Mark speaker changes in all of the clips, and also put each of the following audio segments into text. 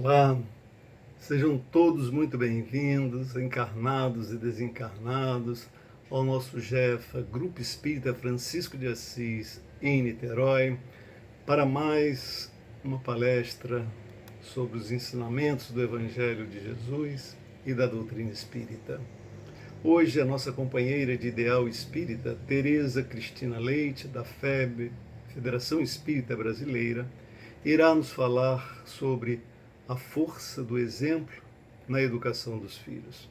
Speaker 1: Olá, sejam todos muito bem-vindos, encarnados e desencarnados, ao nosso GEFA, Grupo Espírita Francisco de Assis, em Niterói, para mais uma palestra sobre os ensinamentos do Evangelho de Jesus e da doutrina espírita. Hoje a nossa companheira de ideal espírita, Tereza Cristina Leite, da FEB, Federação Espírita Brasileira, irá nos falar sobre a força do exemplo na educação dos filhos.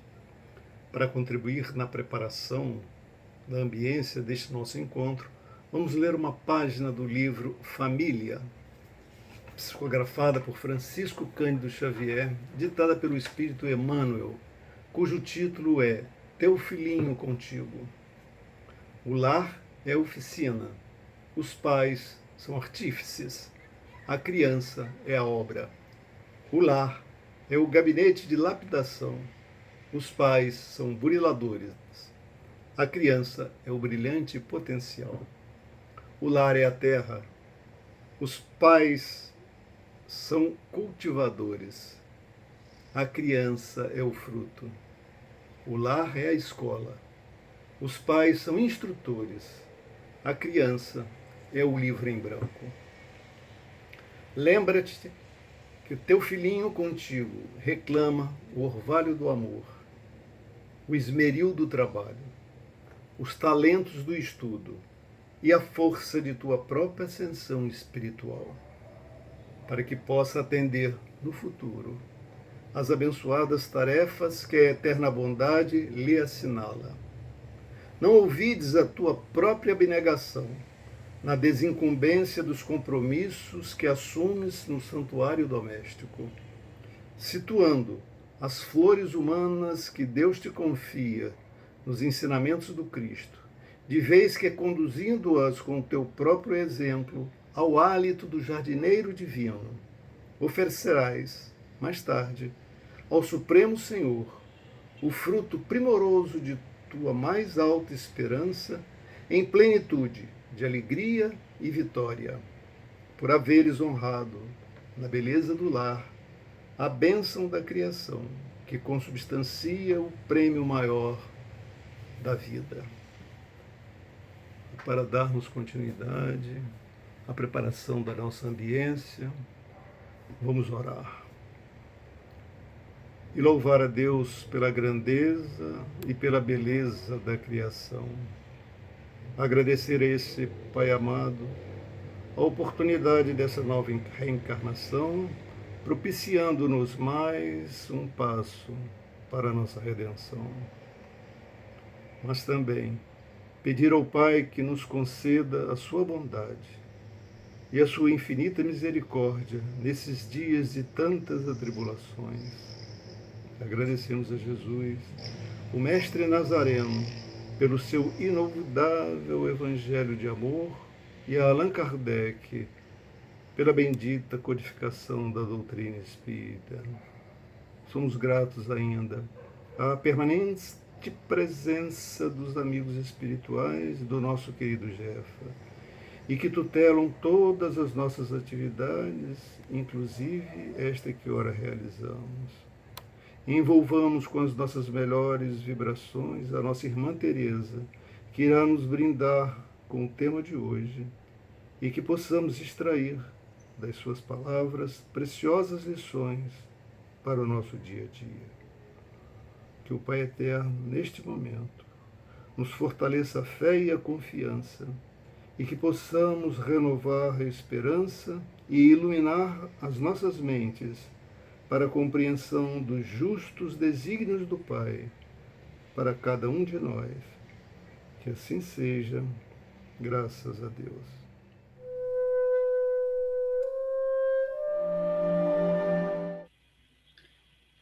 Speaker 1: Para contribuir na preparação da ambiência deste nosso encontro, vamos ler uma página do livro Família, psicografada por Francisco Cândido Xavier, ditada pelo Espírito Emmanuel, cujo título é Teu Filhinho Contigo. O lar é oficina, os pais são artífices, a criança é a obra. O lar é o gabinete de lapidação. Os pais são buriladores. A criança é o brilhante potencial. O lar é a terra. Os pais são cultivadores. A criança é o fruto. O lar é a escola. Os pais são instrutores. A criança é o livro em branco. Lembra-te que o teu filhinho contigo reclama o orvalho do amor, o esmeril do trabalho, os talentos do estudo e a força de tua própria ascensão espiritual, para que possa atender no futuro as abençoadas tarefas que a eterna bondade lhe assinala. Não ouvides a tua própria abnegação na desincumbência dos compromissos que assumes no santuário doméstico, situando as flores humanas que Deus te confia nos ensinamentos do Cristo, de vez que conduzindo-as com o teu próprio exemplo ao hálito do jardineiro divino, oferecerás, mais tarde, ao Supremo Senhor o fruto primoroso de tua mais alta esperança em plenitude de alegria e vitória, por haveres honrado, na beleza do lar, a bênção da criação, que consubstancia o prêmio maior da vida. Para darmos continuidade à preparação da nossa ambiência, vamos orar. E louvar a Deus pela grandeza e pela beleza da criação. Agradecer a esse Pai amado a oportunidade dessa nova reencarnação, propiciando-nos mais um passo para a nossa redenção. Mas também pedir ao Pai que nos conceda a sua bondade e a sua infinita misericórdia nesses dias de tantas atribulações. Agradecemos a Jesus, o Mestre Nazareno, pelo seu inolvidável evangelho de amor, e a Allan Kardec, pela bendita codificação da doutrina espírita. Somos gratos ainda à permanente presença dos amigos espirituais do nosso querido GEFA, e que tutelam todas as nossas atividades, inclusive esta que ora realizamos. Envolvamos com as nossas melhores vibrações a nossa irmã Tereza, que irá nos brindar com o tema de hoje, e que possamos extrair das suas palavras preciosas lições para o nosso dia a dia. Que o Pai Eterno, neste momento, nos fortaleça a fé e a confiança, e que possamos renovar a esperança e iluminar as nossas mentes para a compreensão dos justos desígnios do Pai, para cada um de nós. Que assim seja, graças a Deus.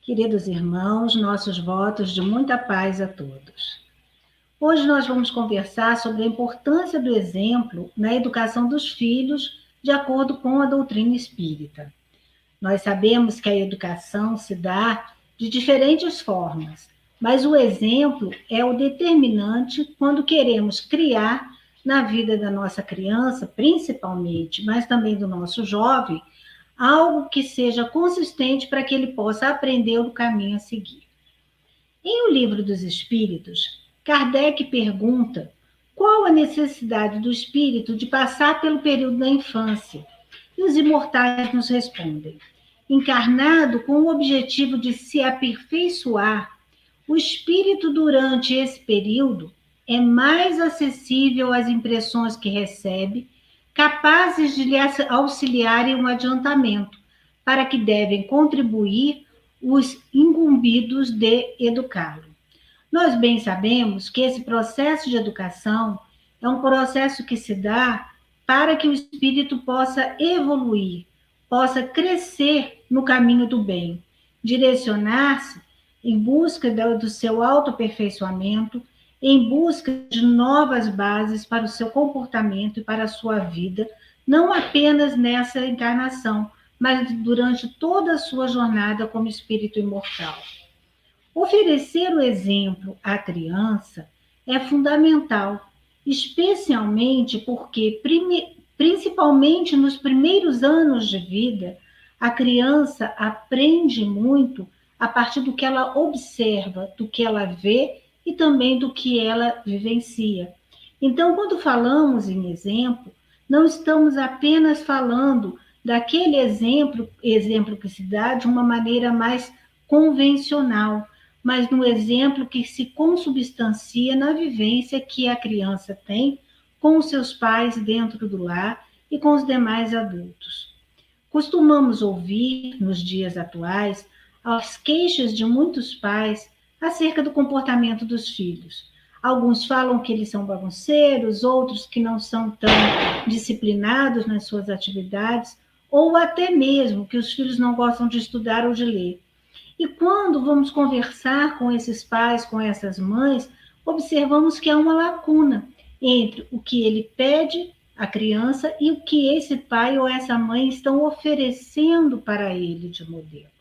Speaker 2: Queridos irmãos, nossos votos de muita paz a todos. Hoje nós vamos conversar sobre a importância do exemplo na educação dos filhos, de acordo com a doutrina espírita. Nós sabemos que a educação se dá de diferentes formas, mas o exemplo é o determinante quando queremos criar na vida da nossa criança, principalmente, mas também do nosso jovem, algo que seja consistente para que ele possa aprender o caminho a seguir. Em O Livro dos Espíritos, Kardec pergunta qual a necessidade do espírito de passar pelo período da infância. E os imortais nos respondem: encarnado com o objetivo de se aperfeiçoar, o espírito durante esse período é mais acessível às impressões que recebe, capazes de lhe auxiliar em um adiantamento, para que devem contribuir os incumbidos de educá-lo. Nós bem sabemos que esse processo de educação é um processo que se dá para que o espírito possa evoluir, possa crescer no caminho do bem, direcionar-se em busca do seu autoaperfeiçoamento, em busca de novas bases para o seu comportamento e para a sua vida, não apenas nessa encarnação, mas durante toda a sua jornada como espírito imortal. Oferecer o exemplo à criança é fundamental, especialmente porque, principalmente nos primeiros anos de vida, a criança aprende muito a partir do que ela observa, do que ela vê e também do que ela vivencia. Então, quando falamos em exemplo, não estamos apenas falando daquele exemplo que se dá de uma maneira mais convencional, mas no exemplo que se consubstancia na vivência que a criança tem com os seus pais dentro do lar e com os demais adultos. Costumamos ouvir, nos dias atuais, as queixas de muitos pais acerca do comportamento dos filhos. Alguns falam que eles são bagunceiros, outros que não são tão disciplinados nas suas atividades, ou até mesmo que os filhos não gostam de estudar ou de ler. E quando vamos conversar com esses pais, com essas mães, observamos que há uma lacuna entre o que ele pede à criança e o que esse pai ou essa mãe estão oferecendo para ele de modelo.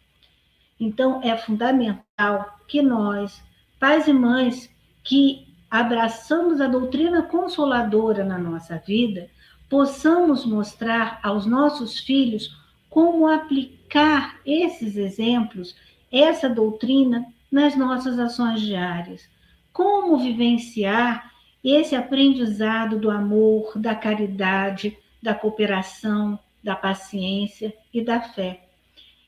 Speaker 2: Então, é fundamental que nós, pais e mães, que abraçamos a doutrina consoladora na nossa vida, possamos mostrar aos nossos filhos como aplicar esses exemplos, essa doutrina, nas nossas ações diárias. Como vivenciar esse aprendizado do amor, da caridade, da cooperação, da paciência e da fé.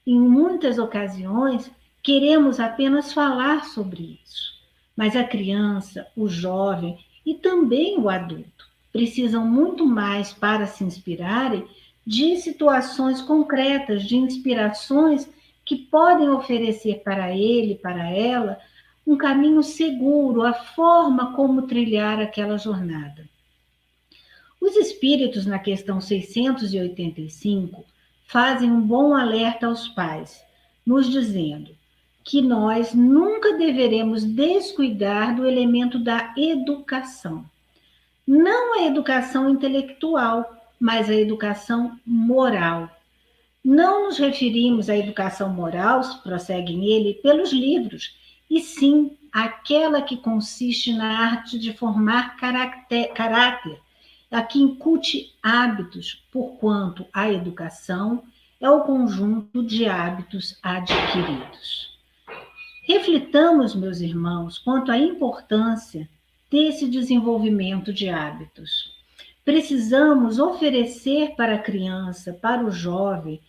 Speaker 2: Em muitas ocasiões, queremos apenas falar sobre isso, mas a criança, o jovem e também o adulto precisam muito mais para se inspirarem de situações concretas, de inspirações que podem oferecer para ele, para ela, um caminho seguro, a forma como trilhar aquela jornada. Os espíritos, na questão 685, fazem um bom alerta aos pais, nos dizendo que nós nunca deveremos descuidar do elemento da educação. Não a educação intelectual, mas a educação moral. Não nos referimos à educação moral, prossegue ele, pelos livros, e sim àquela que consiste na arte de formar caráter, a que incute hábitos, porquanto a educação é o conjunto de hábitos adquiridos. Reflitamos, meus irmãos, quanto à importância desse desenvolvimento de hábitos. Precisamos oferecer para a criança, para o jovem,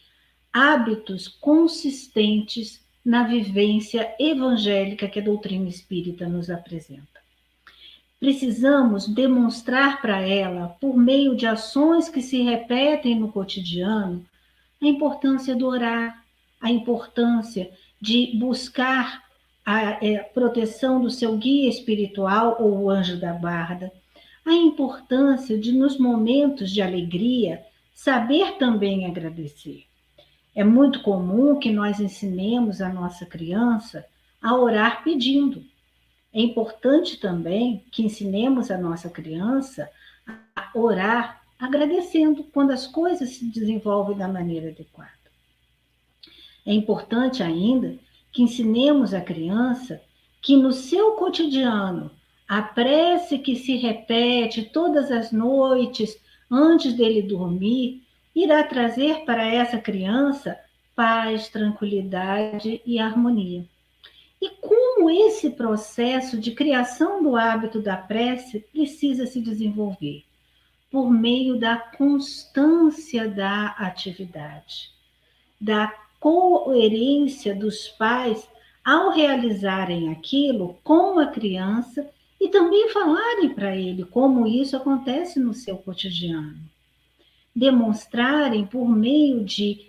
Speaker 2: hábitos consistentes na vivência evangélica que a doutrina espírita nos apresenta. Precisamos demonstrar para ela, por meio de ações que se repetem no cotidiano, a importância do orar, a importância de buscar a proteção do seu guia espiritual ou o anjo da guarda, a importância de, nos momentos de alegria, saber também agradecer. É muito comum que nós ensinemos a nossa criança a orar pedindo. É importante também que ensinemos a nossa criança a orar agradecendo quando as coisas se desenvolvem da maneira adequada. É importante ainda que ensinemos a criança que no seu cotidiano, a prece que se repete todas as noites antes dele dormir, irá trazer para essa criança paz, tranquilidade e harmonia. E como esse processo de criação do hábito da prece precisa se desenvolver? Por meio da constância da atividade, da coerência dos pais ao realizarem aquilo com a criança e também falarem para ele como isso acontece no seu cotidiano. Demonstrarem por meio de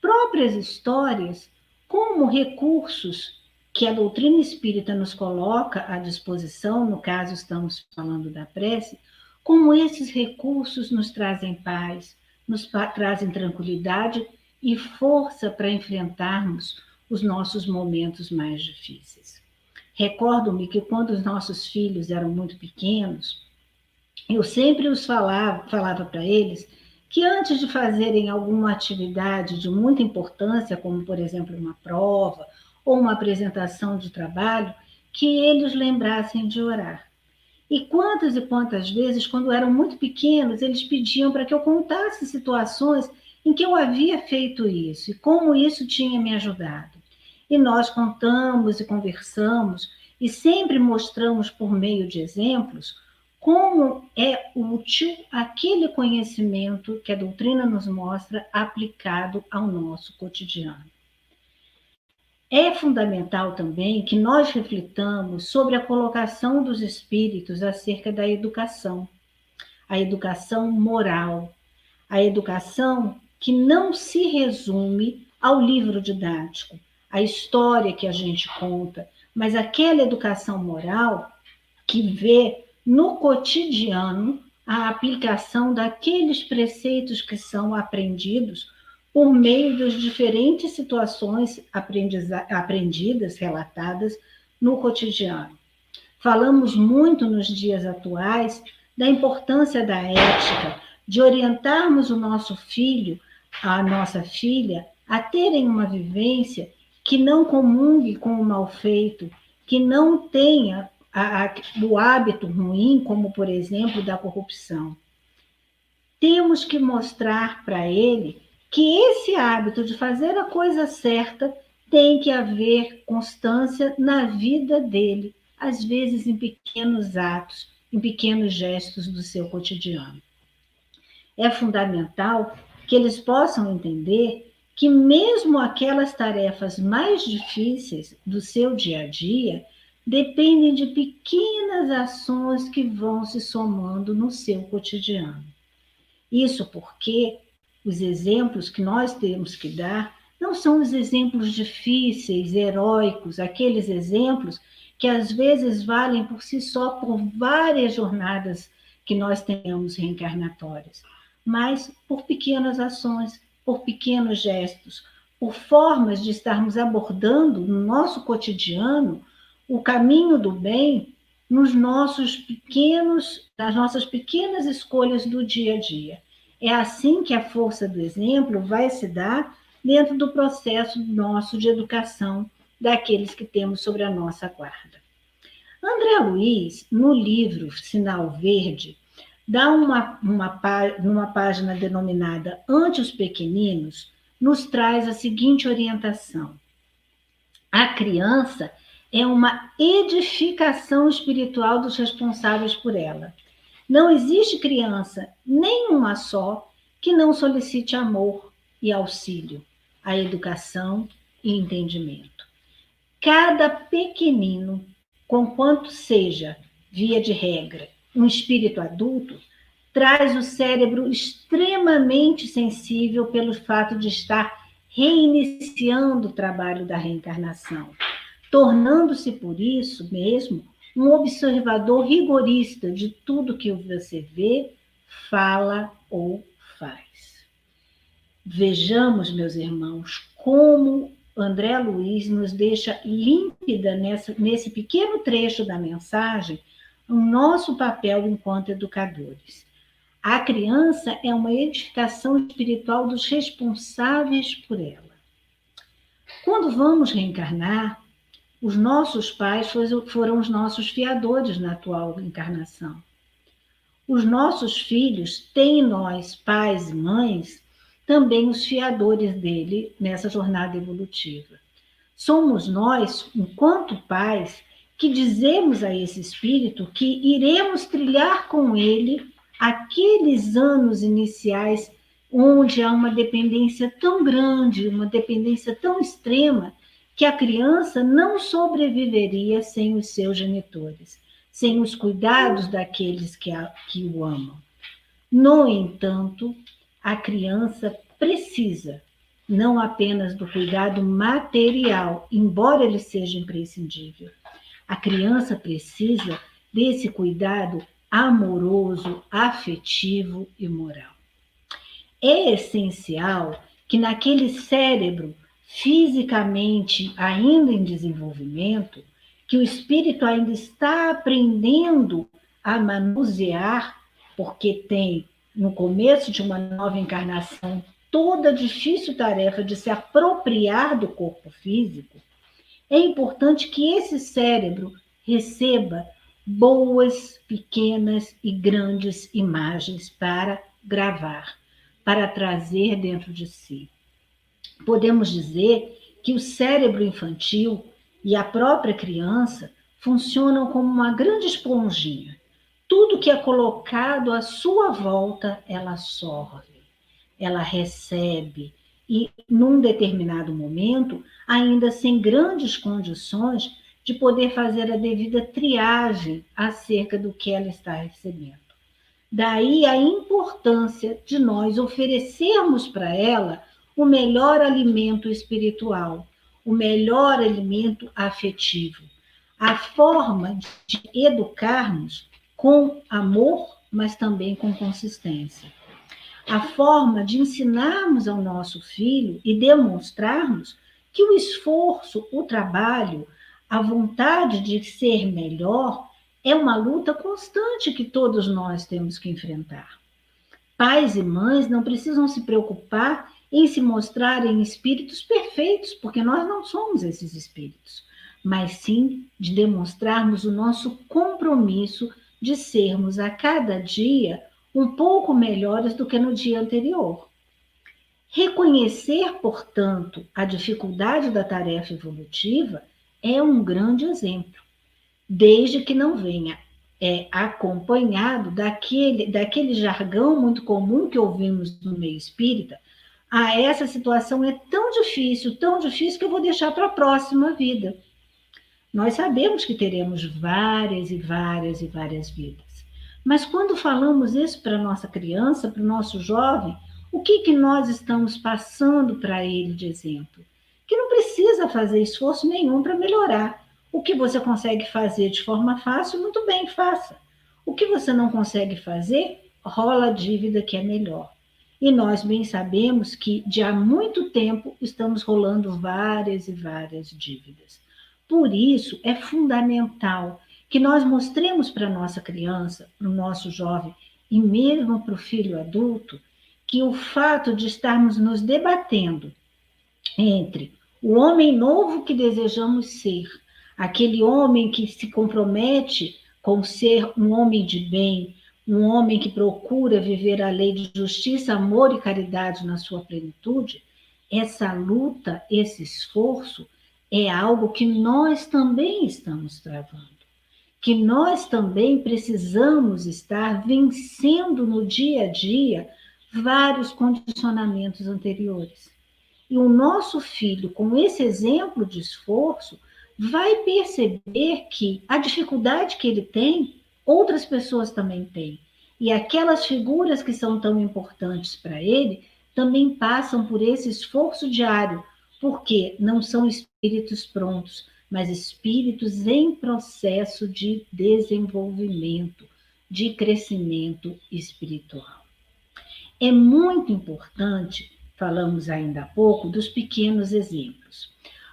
Speaker 2: próprias histórias como recursos que a doutrina espírita nos coloca à disposição, no caso estamos falando da prece, como esses recursos nos trazem paz, nos trazem tranquilidade e força para enfrentarmos os nossos momentos mais difíceis. Recordo-me que quando os nossos filhos eram muito pequenos, eu sempre os falava para eles que antes de fazerem alguma atividade de muita importância, como por exemplo uma prova ou uma apresentação de trabalho, que eles lembrassem de orar. E quantas vezes, quando eram muito pequenos, eles pediam para que eu contasse situações em que eu havia feito isso e como isso tinha me ajudado. E nós contamos e conversamos e sempre mostramos por meio de exemplos como é útil aquele conhecimento que a doutrina nos mostra aplicado ao nosso cotidiano. É fundamental também que nós reflitamos sobre a colocação dos espíritos acerca da educação, a educação moral, a educação que não se resume ao livro didático, à história que a gente conta, mas aquela educação moral que vê no cotidiano a aplicação daqueles preceitos que são aprendidos por meio das diferentes situações aprendidas, relatadas no cotidiano. Falamos muito nos dias atuais da importância da ética, de orientarmos o nosso filho, a nossa filha, a terem uma vivência que não comungue com o mal feito, que não tenha o hábito ruim, como, por exemplo, da corrupção. Temos que mostrar para ele que esse hábito de fazer a coisa certa tem que haver constância na vida dele, às vezes em pequenos atos, em pequenos gestos do seu cotidiano. É fundamental que eles possam entender que mesmo aquelas tarefas mais difíceis do seu dia a dia dependem de pequenas ações que vão se somando no seu cotidiano. Isso porque os exemplos que nós temos que dar não são os exemplos difíceis, heróicos, aqueles exemplos que às vezes valem por si só por várias jornadas que nós tenhamos reencarnatórias, mas por pequenas ações, por pequenos gestos, por formas de estarmos abordando no nosso cotidiano o caminho do bem nas nossas pequenas escolhas do dia a dia. É assim que a força do exemplo vai se dar dentro do processo nosso de educação daqueles que temos sobre a nossa guarda. André Luiz, no livro Sinal Verde, dá numa página denominada Ante os Pequeninos, nos traz a seguinte orientação. A criança é uma edificação espiritual dos responsáveis por ela. Não existe criança, nenhuma só, que não solicite amor e auxílio, a educação e entendimento. Cada pequenino, conquanto seja, via de regra, um espírito adulto, traz o cérebro extremamente sensível pelo fato de estar reiniciando o trabalho da reencarnação, tornando-se, por isso mesmo, um observador rigorista de tudo que você vê, fala ou faz. Vejamos, meus irmãos, como André Luiz nos deixa límpida nesse pequeno trecho da mensagem o nosso papel enquanto educadores. A criança é uma edificação espiritual dos responsáveis por ela. Quando vamos reencarnar, os nossos pais foram os nossos fiadores na atual encarnação. Os nossos filhos têm em nós, pais e mães, também os fiadores dele nessa jornada evolutiva. Somos nós, enquanto pais, que dizemos a esse espírito que iremos trilhar com ele aqueles anos iniciais onde há uma dependência tão grande, uma dependência tão extrema, que a criança não sobreviveria sem os seus genitores, sem os cuidados daqueles que o amam. No entanto, a criança precisa não apenas do cuidado material, embora ele seja imprescindível. A criança precisa desse cuidado amoroso, afetivo e moral. É essencial que naquele cérebro fisicamente ainda em desenvolvimento, que o espírito ainda está aprendendo a manusear, porque tem no começo de uma nova encarnação toda a difícil tarefa de se apropriar do corpo físico, é importante que esse cérebro receba boas, pequenas e grandes imagens para gravar, para trazer dentro de si. Podemos dizer que o cérebro infantil e a própria criança funcionam como uma grande esponjinha. Tudo que é colocado à sua volta, ela absorve, ela recebe, e num determinado momento, ainda sem grandes condições de poder fazer a devida triagem acerca do que ela está recebendo. Daí a importância de nós oferecermos para ela o melhor alimento espiritual, o melhor alimento afetivo, a forma de educarmos com amor, mas também com consistência. A forma de ensinarmos ao nosso filho e demonstrarmos que o esforço, o trabalho, a vontade de ser melhor é uma luta constante que todos nós temos que enfrentar. Pais e mães não precisam se preocupar em se mostrarem espíritos perfeitos, porque nós não somos esses espíritos, mas sim de demonstrarmos o nosso compromisso de sermos a cada dia um pouco melhores do que no dia anterior. Reconhecer, portanto, a dificuldade da tarefa evolutiva é um grande exemplo, desde que não venha acompanhado daquele jargão muito comum que ouvimos no meio espírita. Ah, essa situação é tão difícil que eu vou deixar para a próxima vida. Nós sabemos que teremos várias e várias e várias vidas. Mas quando falamos isso para a nossa criança, para o nosso jovem, o que nós estamos passando para ele de exemplo? Que não precisa fazer esforço nenhum para melhorar. O que você consegue fazer de forma fácil, muito bem, faça. O que você não consegue fazer, rola a dívida que é melhor. E nós bem sabemos que de há muito tempo estamos rolando várias e várias dívidas. Por isso, é fundamental que nós mostremos para a nossa criança, para o nosso jovem e mesmo para o filho adulto, que o fato de estarmos nos debatendo entre o homem novo que desejamos ser, aquele homem que se compromete com ser um homem de bem, um homem que procura viver a lei de justiça, amor e caridade na sua plenitude, essa luta, esse esforço, é algo que nós também estamos travando, que nós também precisamos estar vencendo no dia a dia vários condicionamentos anteriores. E o nosso filho, com esse exemplo de esforço, vai perceber que a dificuldade que ele tem, outras pessoas também têm. E aquelas figuras que são tão importantes para ele também passam por esse esforço diário, porque não são espíritos prontos, mas espíritos em processo de desenvolvimento, de crescimento espiritual. É muito importante, falamos ainda há pouco, dos pequenos exemplos.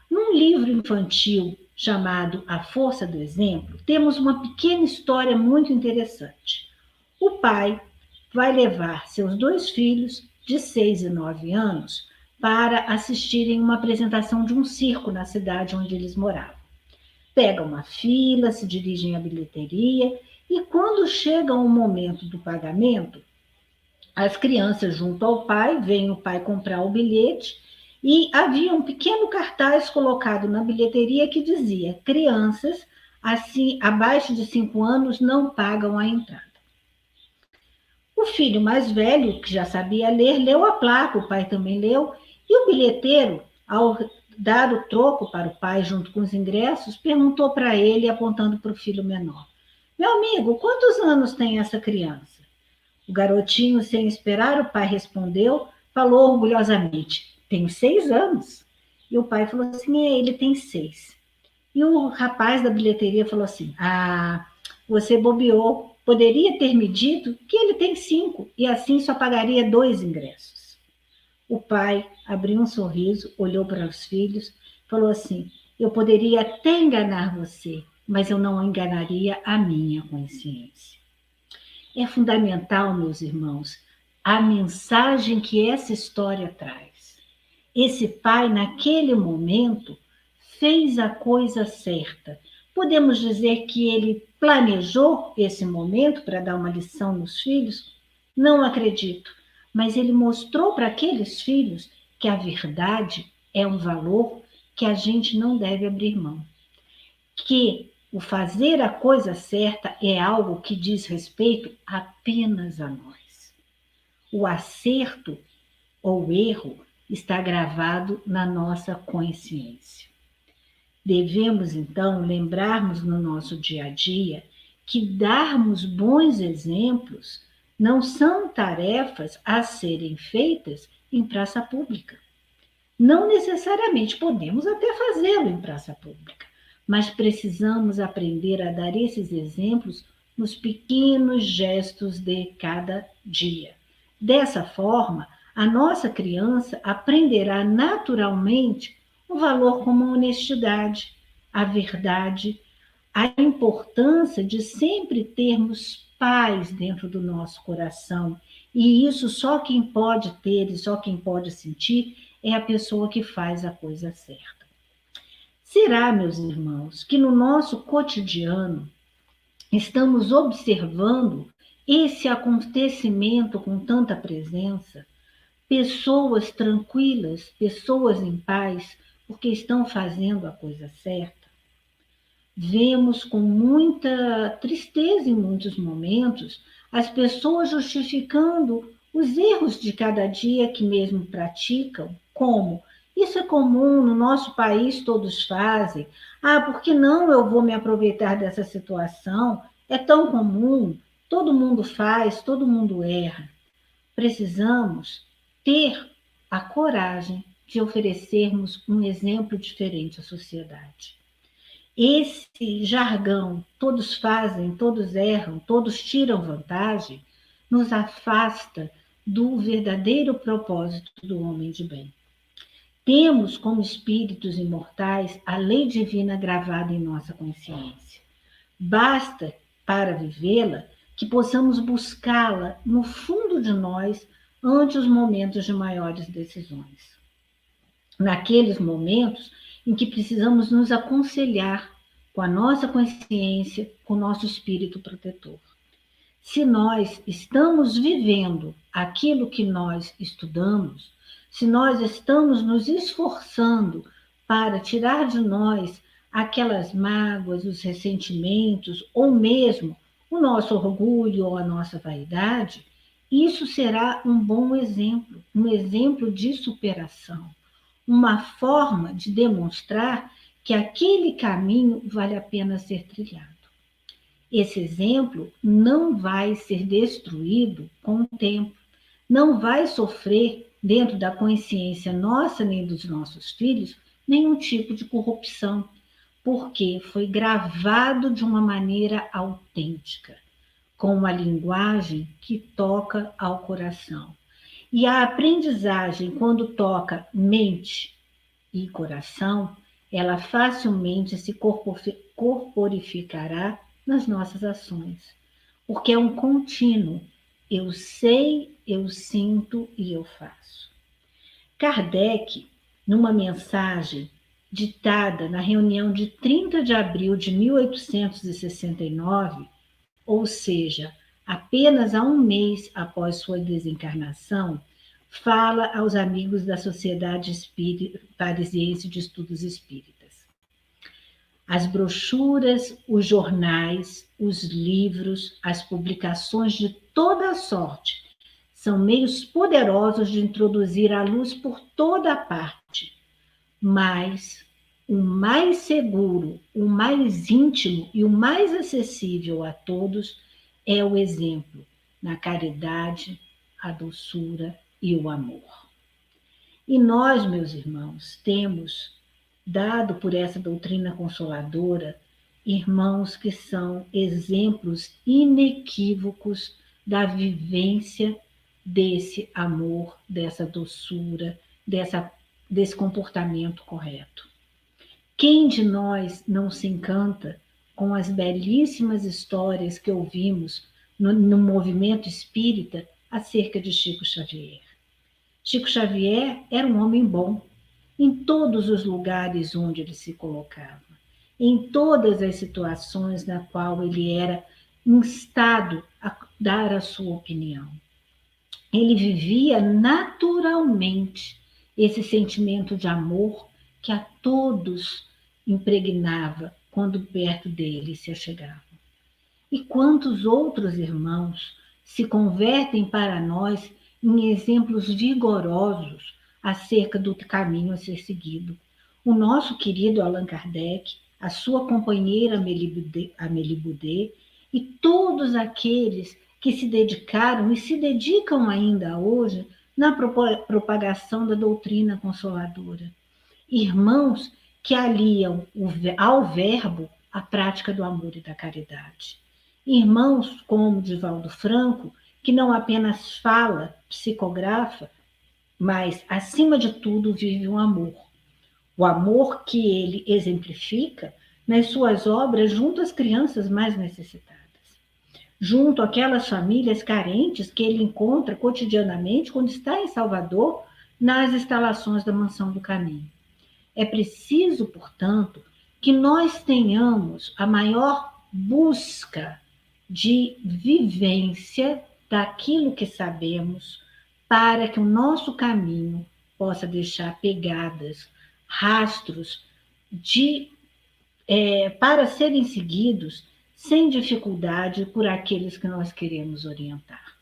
Speaker 2: Num livro infantil chamado A Força do Exemplo, temos uma pequena história muito interessante. O pai vai levar seus 2 filhos, de 6 e 9 anos, para assistirem uma apresentação de um circo na cidade onde eles moravam. Pegam uma fila, se dirigem à bilheteria e quando chega o momento do pagamento, as crianças junto ao pai, vem o pai comprar o bilhete, e havia um pequeno cartaz colocado na bilheteria que dizia: crianças assim abaixo de 5 anos não pagam a entrada. O filho mais velho, que já sabia ler, leu a placa, o pai também leu, e o bilheteiro, ao dar o troco para o pai junto com os ingressos, perguntou para ele, apontando para o filho menor: meu amigo, quantos anos tem essa criança? O garotinho, sem esperar, o pai respondeu, falou orgulhosamente: tenho 6 anos. E o pai falou assim: ele tem 6. E o rapaz da bilheteria falou assim: ah, você bobeou. Poderia ter me dito que ele tem 5 e assim só pagaria 2 ingressos. O pai abriu um sorriso, olhou para os filhos, falou assim: eu poderia até enganar você, mas eu não enganaria a minha consciência. É fundamental, meus irmãos, a mensagem que essa história traz. Esse pai, naquele momento, fez a coisa certa. Podemos dizer que ele planejou esse momento para dar uma lição nos filhos? Não acredito. Mas ele mostrou para aqueles filhos que a verdade é um valor que a gente não deve abrir mão. Que o fazer a coisa certa é algo que diz respeito apenas a nós. O acerto ou erro está gravado na nossa consciência. Devemos, então, lembrarmos no nosso dia a dia que darmos bons exemplos não são tarefas a serem feitas em praça pública. Não necessariamente podemos até fazê-lo em praça pública, mas precisamos aprender a dar esses exemplos nos pequenos gestos de cada dia. Dessa forma, a nossa criança aprenderá naturalmente o valor como a honestidade, a verdade, a importância de sempre termos paz dentro do nosso coração. E isso só quem pode ter e só quem pode sentir é a pessoa que faz a coisa certa. Será, meus irmãos, que no nosso cotidiano estamos observando esse acontecimento com tanta presença? Pessoas tranquilas, pessoas em paz, porque estão fazendo a coisa certa? Vemos com muita tristeza em muitos momentos as pessoas justificando os erros de cada dia que mesmo praticam, como isso é comum no nosso país, todos fazem. Ah, por que não eu vou me aproveitar dessa situação? É tão comum, todo mundo faz, todo mundo erra. Precisamos ter a coragem de oferecermos um exemplo diferente à sociedade. Esse jargão, todos fazem, todos erram, todos tiram vantagem, nos afasta do verdadeiro propósito do homem de bem. Temos como espíritos imortais a lei divina gravada em nossa consciência. Basta, para vivê-la, que possamos buscá-la no fundo de nós ante os momentos de maiores decisões. Naqueles momentos em que precisamos nos aconselhar com a nossa consciência, com o nosso espírito protetor. Se nós estamos vivendo aquilo que nós estudamos, se nós estamos nos esforçando para tirar de nós aquelas mágoas, os ressentimentos, ou mesmo o nosso orgulho ou a nossa vaidade, isso será um bom exemplo, um exemplo de superação, uma forma de demonstrar que aquele caminho vale a pena ser trilhado. Esse exemplo não vai ser destruído com o tempo, não vai sofrer dentro da consciência nossa nem dos nossos filhos nenhum tipo de corrupção, porque foi gravado de uma maneira autêntica, com uma linguagem que toca ao coração. E a aprendizagem, quando toca mente e coração, ela facilmente se corporificará nas nossas ações, porque é um contínuo. Eu sei, eu sinto e eu faço. Kardec, numa mensagem ditada na reunião de 30 de abril de 1869, ou seja, apenas há um mês após sua desencarnação, fala aos amigos da Sociedade Parisiense de Estudos Espíritas. As brochuras, os jornais, os livros, as publicações de toda sorte são meios poderosos de introduzir a luz por toda a parte, mas o mais seguro, o mais íntimo e o mais acessível a todos é o exemplo na caridade, a doçura e o amor. E nós, meus irmãos, temos dado por essa doutrina consoladora irmãos que são exemplos inequívocos da vivência desse amor, dessa doçura, desse comportamento correto. Quem de nós não se encanta com as belíssimas histórias que ouvimos no movimento espírita acerca de Chico Xavier? Chico Xavier era um homem bom em todos os lugares onde ele se colocava, em todas as situações na qual ele era instado a dar a sua opinião. Ele vivia naturalmente esse sentimento de amor que a todos impregnava quando perto dele se achegavam. E quantos outros irmãos se convertem para nós em exemplos vigorosos acerca do caminho a ser seguido. O nosso querido Allan Kardec, a sua companheira Amélie Boudet e todos aqueles que se dedicaram e se dedicam ainda hoje na propagação da doutrina consoladora. Irmãos que aliam ao verbo a prática do amor e da caridade. Irmãos como Divaldo Franco, que não apenas fala, psicografa, mas, acima de tudo, vive um amor. O amor que ele exemplifica nas suas obras junto às crianças mais necessitadas, junto àquelas famílias carentes que ele encontra cotidianamente quando está em Salvador, nas instalações da Mansão do Caminho. É preciso, portanto, que nós tenhamos a maior busca de vivência daquilo que sabemos, para que o nosso caminho possa deixar pegadas, rastros para serem seguidos sem dificuldade por aqueles que nós queremos orientar.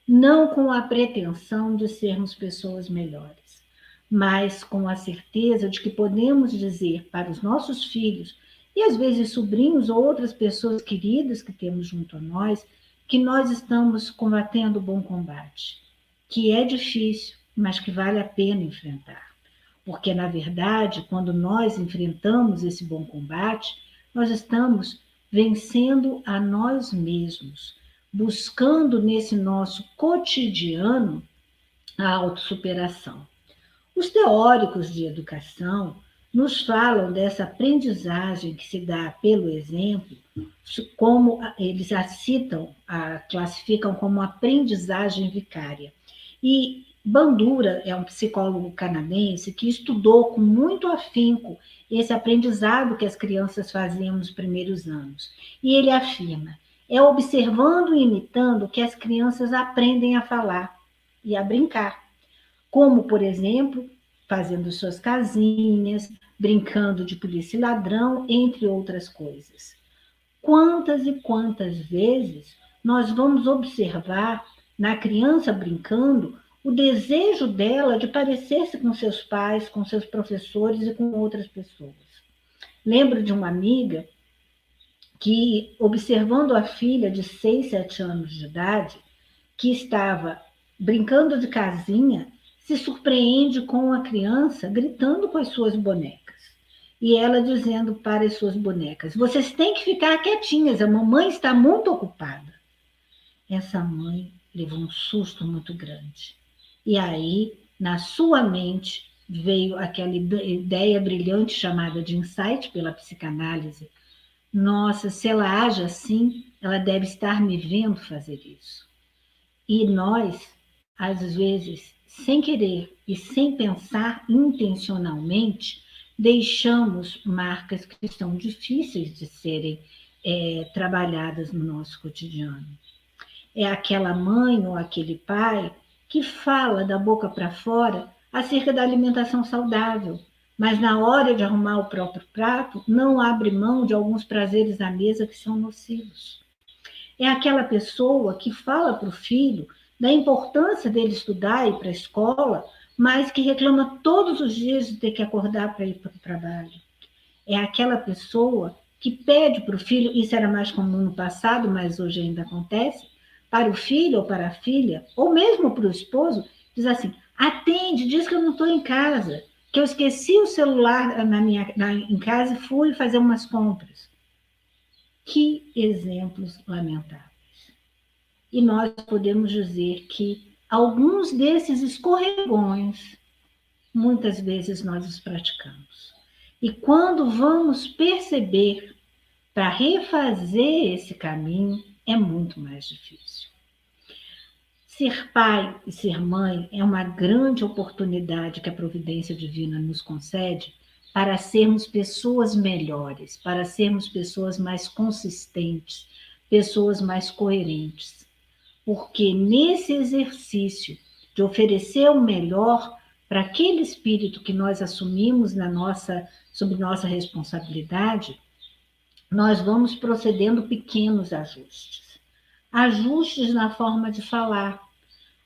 Speaker 2: Não com a pretensão de sermos pessoas melhores, mas com a certeza de que podemos dizer para os nossos filhos, e às vezes sobrinhos ou outras pessoas queridas que temos junto a nós, que nós estamos combatendo o bom combate, que é difícil, mas que vale a pena enfrentar. Porque, na verdade, quando nós enfrentamos esse bom combate, nós estamos vencendo a nós mesmos, buscando nesse nosso cotidiano a autossuperação. Os teóricos de educação nos falam dessa aprendizagem que se dá pelo exemplo, como eles a citam, a classificam como aprendizagem vicária. E Bandura é um psicólogo canadense que estudou com muito afinco esse aprendizado que as crianças faziam nos primeiros anos. E ele afirma, é observando e imitando que as crianças aprendem a falar e a brincar. Como, por exemplo, fazendo suas casinhas, brincando de polícia e ladrão, entre outras coisas. Quantas e quantas vezes nós vamos observar na criança brincando o desejo dela de parecer-se com seus pais, com seus professores e com outras pessoas. Lembro de uma amiga que, observando a filha de 6, 7 anos de idade, que estava brincando de casinha, se surpreende com a criança gritando com as suas bonecas. E ela dizendo para as suas bonecas, vocês têm que ficar quietinhas, a mamãe está muito ocupada. Essa mãe levou um susto muito grande. E aí, na sua mente, veio aquela ideia brilhante chamada de insight pela psicanálise. Nossa, se ela age assim, ela deve estar me vendo fazer isso. E nós, às vezes, sem querer e sem pensar intencionalmente, deixamos marcas que são difíceis de serem trabalhadas no nosso cotidiano. é aquela mãe ou aquele pai que fala da boca para fora acerca da alimentação saudável, mas na hora de arrumar o próprio prato, não abre mão de alguns prazeres na mesa que são nocivos. É aquela pessoa que fala para o filho da importância dele estudar e ir para a escola, mas que reclama todos os dias de ter que acordar para ir para o trabalho. É aquela pessoa que pede para o filho, isso era mais comum no passado, mas hoje ainda acontece, para o filho ou para a filha, ou mesmo para o esposo, diz assim: atende, diz que eu não estou em casa, que eu esqueci o celular em casa e fui fazer umas compras. Que exemplos lamentáveis. E nós podemos dizer que alguns desses escorregões, muitas vezes nós os praticamos. E quando vamos perceber, para refazer esse caminho, é muito mais difícil. Ser pai e ser mãe é uma grande oportunidade que a providência divina nos concede para sermos pessoas melhores, para sermos pessoas mais consistentes, pessoas mais coerentes. Porque nesse exercício de oferecer o melhor para aquele espírito que nós assumimos sob nossa responsabilidade, nós vamos procedendo pequenos ajustes. Ajustes na forma de falar,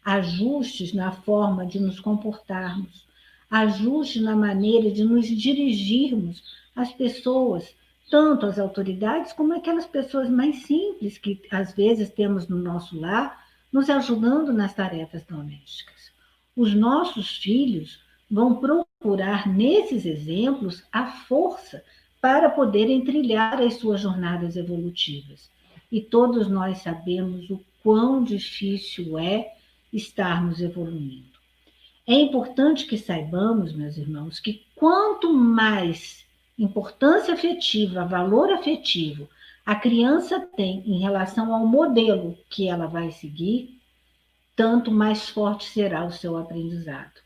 Speaker 2: ajustes na forma de nos comportarmos, ajustes na maneira de nos dirigirmos às pessoas, tanto às autoridades como aquelas pessoas mais simples que às vezes temos no nosso lar, nos ajudando nas tarefas domésticas. Os nossos filhos vão procurar nesses exemplos a força para poderem trilhar as suas jornadas evolutivas. E todos nós sabemos o quão difícil é estarmos evoluindo. É importante que saibamos, meus irmãos, que quanto mais importância afetiva, valor afetivo a criança tem em relação ao modelo que ela vai seguir, tanto mais forte será o seu aprendizado.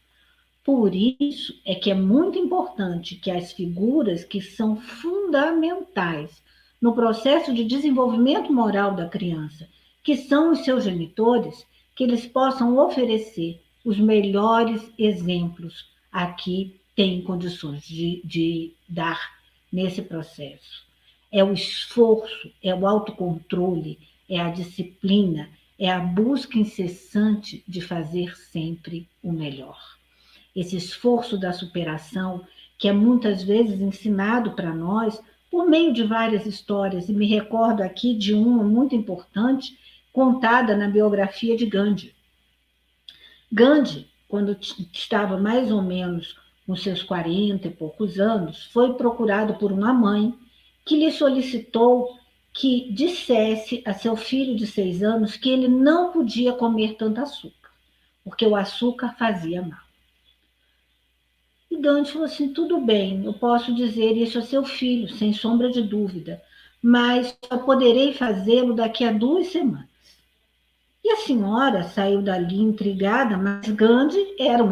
Speaker 2: Por isso é que é muito importante que as figuras que são fundamentais no processo de desenvolvimento moral da criança, que são os seus genitores, que eles possam oferecer os melhores exemplos a que têm condições de dar nesse processo. É o esforço, é o autocontrole, é a disciplina, é a busca incessante de fazer sempre o melhor. Esse esforço da superação, que é muitas vezes ensinado para nós por meio de várias histórias, e me recordo aqui de uma muito importante, contada na biografia de Gandhi. Gandhi, quando estava mais ou menos com seus 40 e poucos anos, foi procurado por uma mãe que lhe solicitou que dissesse a seu filho de 6 anos que ele não podia comer tanto açúcar, porque o açúcar fazia mal. E Gandhi falou assim: tudo bem, eu posso dizer isso a seu filho, sem sombra de dúvida, mas só poderei fazê-lo daqui a 2 semanas. E a senhora saiu dali intrigada, mas Gandhi era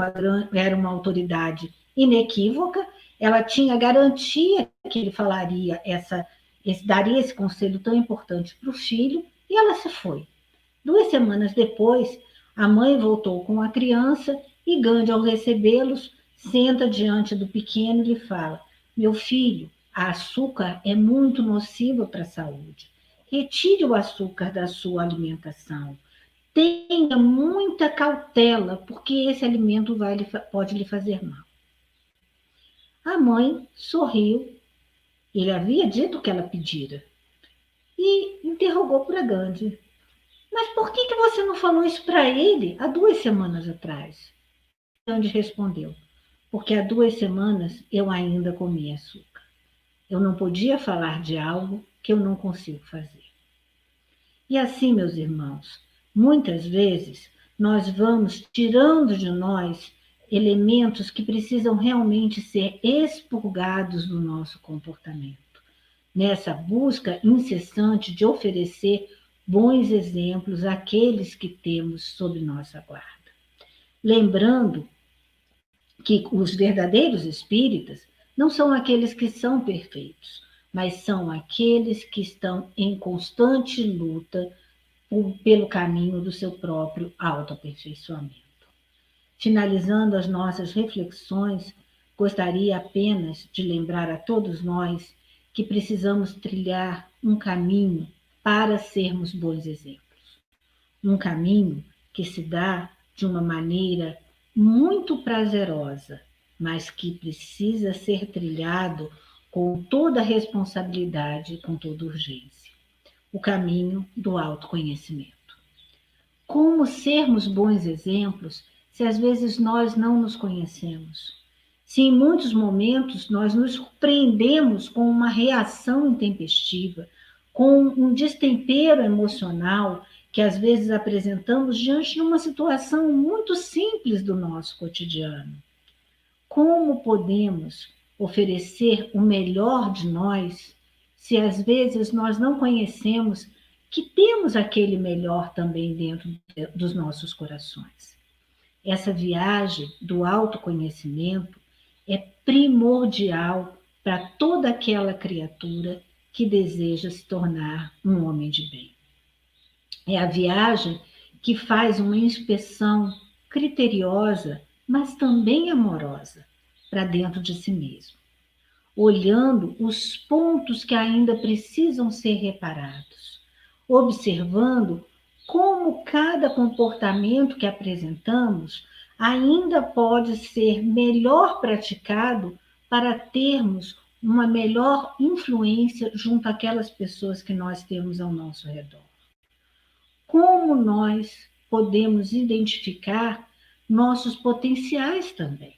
Speaker 2: uma autoridade inequívoca, ela tinha garantia que ele falaria daria esse conselho tão importante para o filho, e ela se foi. 2 semanas depois, a mãe voltou com a criança e Gandhi, ao recebê-los, senta diante do pequeno e lhe fala: meu filho, a açúcar é muito nociva para a saúde. Retire o açúcar da sua alimentação. Tenha muita cautela, porque esse alimento pode lhe fazer mal. A mãe sorriu. Ele havia dito o que ela pedira. E interrogou para Gandhi: mas por que você não falou isso para ele há 2 semanas atrás? Gandhi respondeu: porque há 2 semanas eu ainda comia açúcar. Eu não podia falar de algo que eu não consigo fazer. E assim, meus irmãos, muitas vezes nós vamos tirando de nós elementos que precisam realmente ser expurgados do nosso comportamento, nessa busca incessante de oferecer bons exemplos àqueles que temos sob nossa guarda. Lembrando que os verdadeiros espíritas não são aqueles que são perfeitos, mas são aqueles que estão em constante luta pelo caminho do seu próprio autoaperfeiçoamento. Finalizando as nossas reflexões, gostaria apenas de lembrar a todos nós que precisamos trilhar um caminho para sermos bons exemplos. Um caminho que se dá de uma maneira muito prazerosa, mas que precisa ser trilhado com toda responsabilidade e com toda urgência. O caminho do autoconhecimento. Como sermos bons exemplos se às vezes nós não nos conhecemos? Se em muitos momentos nós nos surpreendemos com uma reação intempestiva, com um destempero emocional que às vezes apresentamos diante de uma situação muito simples do nosso cotidiano. Como podemos oferecer o melhor de nós se às vezes nós não conhecemos que temos aquele melhor também dentro dos nossos corações? Essa viagem do autoconhecimento é primordial para toda aquela criatura que deseja se tornar um homem de bem. É a viagem que faz uma inspeção criteriosa, mas também amorosa, para dentro de si mesmo, olhando os pontos que ainda precisam ser reparados, observando como cada comportamento que apresentamos ainda pode ser melhor praticado para termos uma melhor influência junto àquelas pessoas que nós temos ao nosso redor. Como nós podemos identificar nossos potenciais também?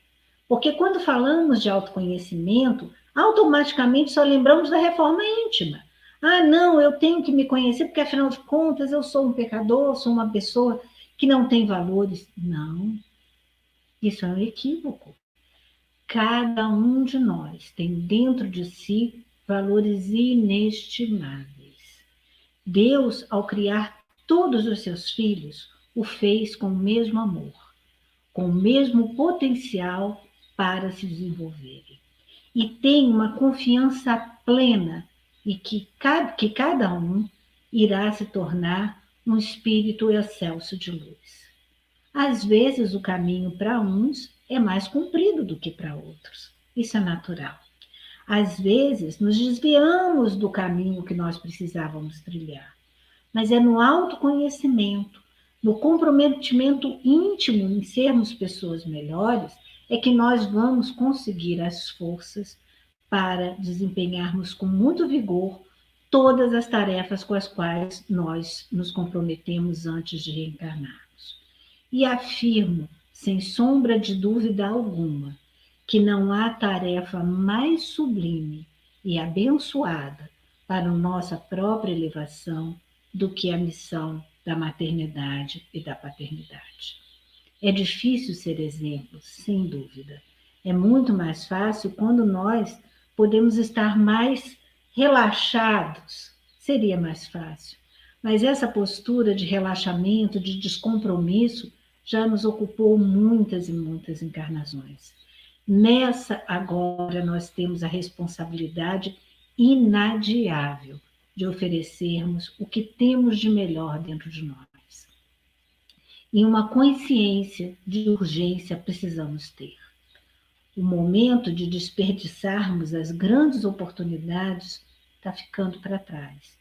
Speaker 2: Porque quando falamos de autoconhecimento, automaticamente só lembramos da reforma íntima. Ah, não, eu tenho que me conhecer, porque afinal de contas eu sou um pecador, sou uma pessoa que não tem valores. Não, isso é um equívoco. Cada um de nós tem dentro de si valores inestimáveis. Deus, ao criar todos os seus filhos, o fez com o mesmo amor, com o mesmo potencial para se desenvolverem. E tem uma confiança plena e que cada um irá se tornar um espírito excelso de luz. Às vezes o caminho para uns é mais comprido do que para outros. Isso é natural. Às vezes nos desviamos do caminho que nós precisávamos trilhar. Mas é no autoconhecimento, no comprometimento íntimo em sermos pessoas melhores, é que nós vamos conseguir as forças para desempenharmos com muito vigor todas as tarefas com as quais nós nos comprometemos antes de reencarnarmos. E afirmo, sem sombra de dúvida alguma, que não há tarefa mais sublime e abençoada para a nossa própria elevação do que a missão da maternidade e da paternidade. É difícil ser exemplo, sem dúvida. É muito mais fácil quando nós podemos estar mais relaxados. Seria mais fácil. Mas essa postura de relaxamento, de descompromisso, já nos ocupou muitas e muitas encarnações. Nessa agora nós temos a responsabilidade inadiável de oferecermos o que temos de melhor dentro de nós. E uma consciência de urgência precisamos ter. O momento de desperdiçarmos as grandes oportunidades está ficando para trás,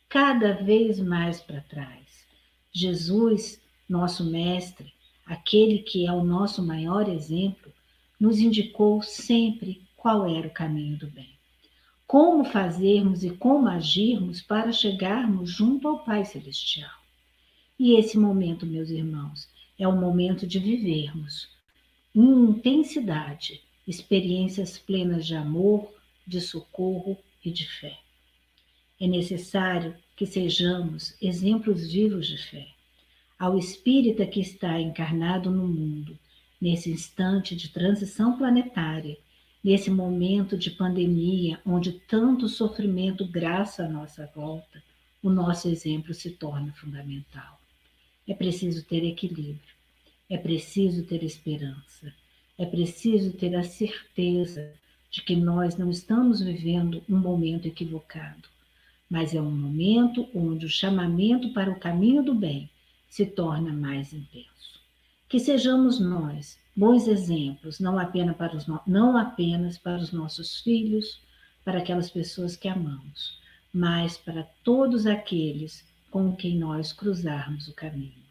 Speaker 2: cada vez mais para trás. Jesus, nosso mestre, aquele que é o nosso maior exemplo, nos indicou sempre qual era o caminho do bem. Como fazermos e como agirmos para chegarmos junto ao Pai Celestial. E esse momento, meus irmãos, é o momento de vivermos em intensidade experiências plenas de amor, de socorro e de fé. É necessário que sejamos exemplos vivos de fé. Ao espírita que está encarnado no mundo, nesse instante de transição planetária, nesse momento de pandemia, onde tanto sofrimento graça à nossa volta, o nosso exemplo se torna fundamental. É preciso ter equilíbrio, é preciso ter esperança, é preciso ter a certeza de que nós não estamos vivendo um momento equivocado, mas é um momento onde o chamamento para o caminho do bem se torna mais intenso. Que sejamos nós bons exemplos, não apenas para os nossos filhos, para aquelas pessoas que amamos, mas para todos aqueles com quem nós cruzarmos o caminho.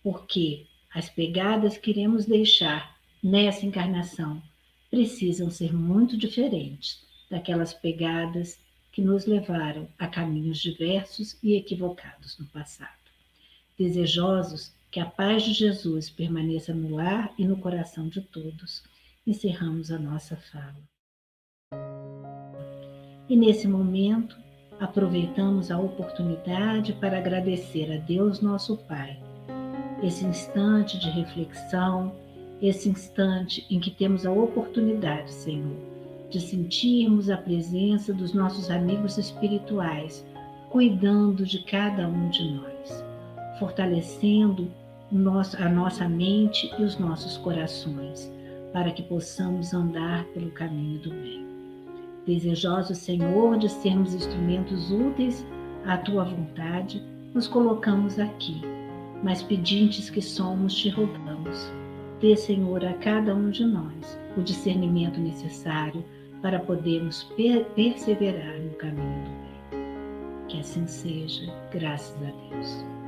Speaker 2: Porque as pegadas que iremos deixar nessa encarnação precisam ser muito diferentes daquelas pegadas que nos levaram a caminhos diversos e equivocados no passado. Desejosos que a paz de Jesus permaneça no lar e no coração de todos, encerramos a nossa fala. E nesse momento, aproveitamos a oportunidade para agradecer a Deus nosso Pai, esse instante de reflexão, esse instante em que temos a oportunidade, Senhor, de sentirmos a presença dos nossos amigos espirituais, cuidando de cada um de nós, fortalecendo a nossa mente e os nossos corações, para que possamos andar pelo caminho do bem. Desejosos, Senhor, de sermos instrumentos úteis à Tua vontade, nos colocamos aqui, mas pedintes que somos, te rogamos. Dê, Senhor, a cada um de nós o discernimento necessário para podermos perseverar no caminho do bem. Que assim seja, graças a Deus.